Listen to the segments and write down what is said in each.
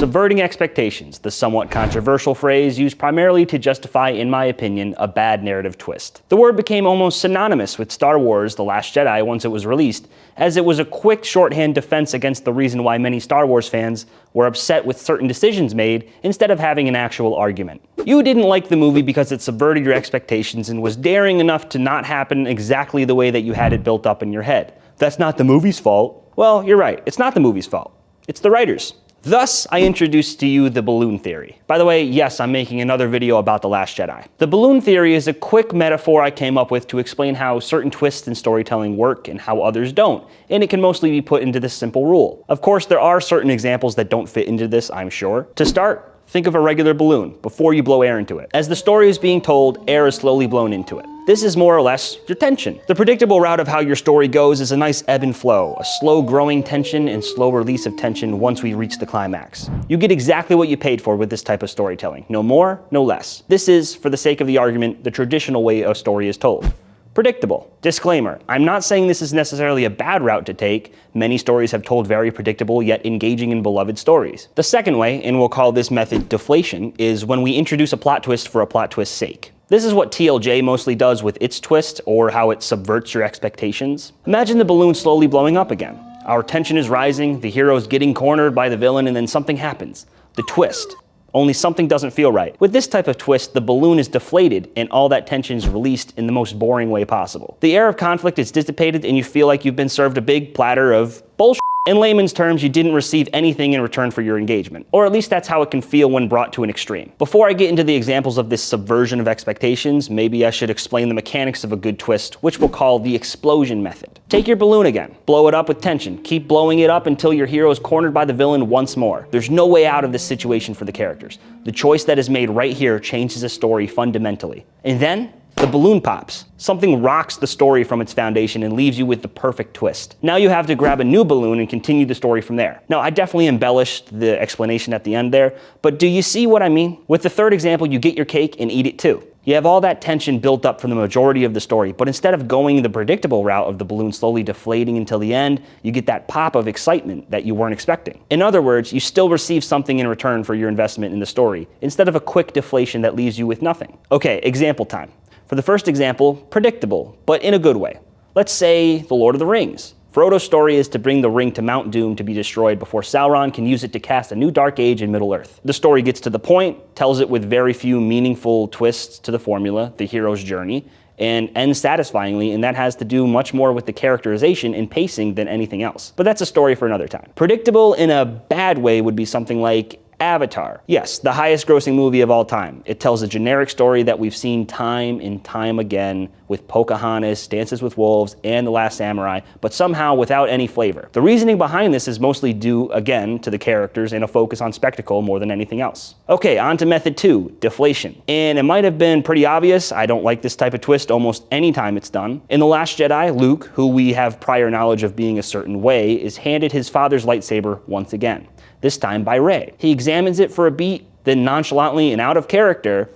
Subverting expectations, the somewhat controversial phrase used primarily to justify, in my opinion, a bad narrative twist. The word became almost synonymous with Star Wars: The Last Jedi once it was released, as it was a quick shorthand defense against the reason why many Star Wars fans were upset with certain decisions made instead of having an actual argument. You didn't like the movie because it subverted your expectations and was daring enough to not happen exactly the way that you had it built up in your head. That's not the movie's fault. Well, you're right, it's not the movie's fault. It's the writers. Thus, I introduced to you the balloon theory. By the way, yes, I'm making another video about The Last Jedi. The balloon theory is a quick metaphor I came up with to explain how certain twists in storytelling work and how others don't, and it can mostly be put into this simple rule. Of course, there are certain examples that don't fit into this, I'm sure. To start, think of a regular balloon before you blow air into it. As the story is being told, air is slowly blown into it. This is more or less your tension. The predictable route of how your story goes is a nice ebb and flow, a slow growing tension and slow release of tension once we reach the climax. You get exactly what you paid for with this type of storytelling. No more, no less. This is, for the sake of the argument, the traditional way a story is told. Predictable. Disclaimer, I'm not saying this is necessarily a bad route to take. Many stories have told very predictable yet engaging and beloved stories. The second way, and we'll call this method deflation, is when we introduce a plot twist for a plot twist's sake. This is what TLJ mostly does with its twist, or how it subverts your expectations. Imagine the balloon slowly blowing up again. Our tension is rising, the hero's getting cornered by the villain, and then something happens. The twist. Only something doesn't feel right. With this type of twist, the balloon is deflated and all that tension is released in the most boring way possible. The air of conflict is dissipated and you feel like you've been served a big platter of bullshit. In layman's terms, you didn't receive anything in return for your engagement. Or at least that's how it can feel when brought to an extreme. Before I get into the examples of this subversion of expectations, maybe I should explain the mechanics of a good twist, which we'll call the explosion method. Take your balloon again, blow it up with tension, keep blowing it up until your hero is cornered by the villain once more. There's no way out of this situation for the characters. The choice that is made right here changes the story fundamentally. And then, the balloon pops. Something rocks the story from its foundation and leaves you with the perfect twist. Now you have to grab a new balloon and continue the story from there. Now, I definitely embellished the explanation at the end there, but do you see what I mean? With the third example, you get your cake and eat it too. You have all that tension built up from the majority of the story, but instead of going the predictable route of the balloon slowly deflating until the end, you get that pop of excitement that you weren't expecting. In other words, you still receive something in return for your investment in the story, instead of a quick deflation that leaves you with nothing. Okay, example time. For the first example, predictable, but in a good way. Let's say The Lord of the Rings. Frodo's story is to bring the ring to Mount Doom to be destroyed before Sauron can use it to cast a new dark age in Middle-earth. The story gets to the point, tells it with very few meaningful twists to the formula, the hero's journey, and ends satisfyingly, and that has to do much more with the characterization and pacing than anything else. But that's a story for another time. Predictable in a bad way would be something like Avatar. Yes, the highest grossing movie of all time. It tells a generic story that we've seen time and time again with Pocahontas, Dances with Wolves, and The Last Samurai, but somehow without any flavor. The reasoning behind this is mostly due, again, to the characters and a focus on spectacle more than anything else. Okay, on to method 2, deflation. And it might have been pretty obvious, I don't like this type of twist almost any time it's done. In The Last Jedi, Luke, who we have prior knowledge of being a certain way, is handed his father's lightsaber once again. This time by Rey. He examines it for a beat, then nonchalantly and out of character,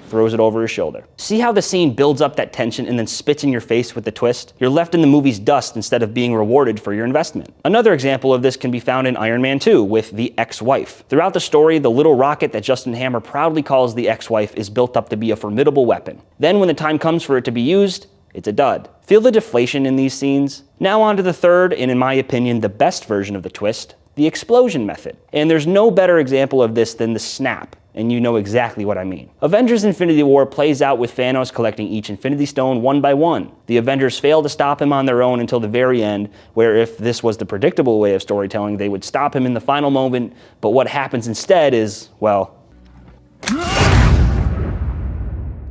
throws it over his shoulder. See how the scene builds up that tension and then spits in your face with the twist? You're left in the movie's dust instead of being rewarded for your investment. Another example of this can be found in Iron Man 2 with the ex-wife. Throughout the story, the little rocket that Justin Hammer proudly calls the ex-wife is built up to be a formidable weapon. Then when the time comes for it to be used, it's a dud. Feel the deflation in these scenes? Now on to the third, and in my opinion, the best version of the twist, the explosion method. And there's no better example of this than the snap, and you know exactly what I mean. Avengers Infinity War plays out with Thanos collecting each Infinity Stone one by one. The Avengers fail to stop him on their own until the very end, where if this was the predictable way of storytelling, they would stop him in the final moment, but what happens instead is, well,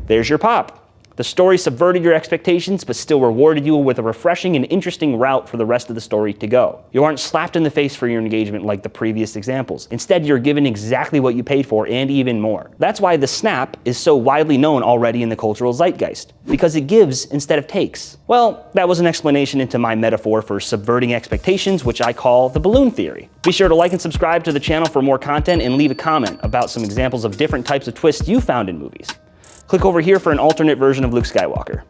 there's your pop. The story subverted your expectations, but still rewarded you with a refreshing and interesting route for the rest of the story to go. You aren't slapped in the face for your engagement like the previous examples. Instead, you're given exactly what you paid for and even more. That's why the snap is so widely known already in the cultural zeitgeist, because it gives instead of takes. Well, that was an explanation into my metaphor for subverting expectations, which I call the balloon theory. Be sure to like and subscribe to the channel for more content and leave a comment about some examples of different types of twists you found in movies. Click over here for an alternate version of Luke Skywalker.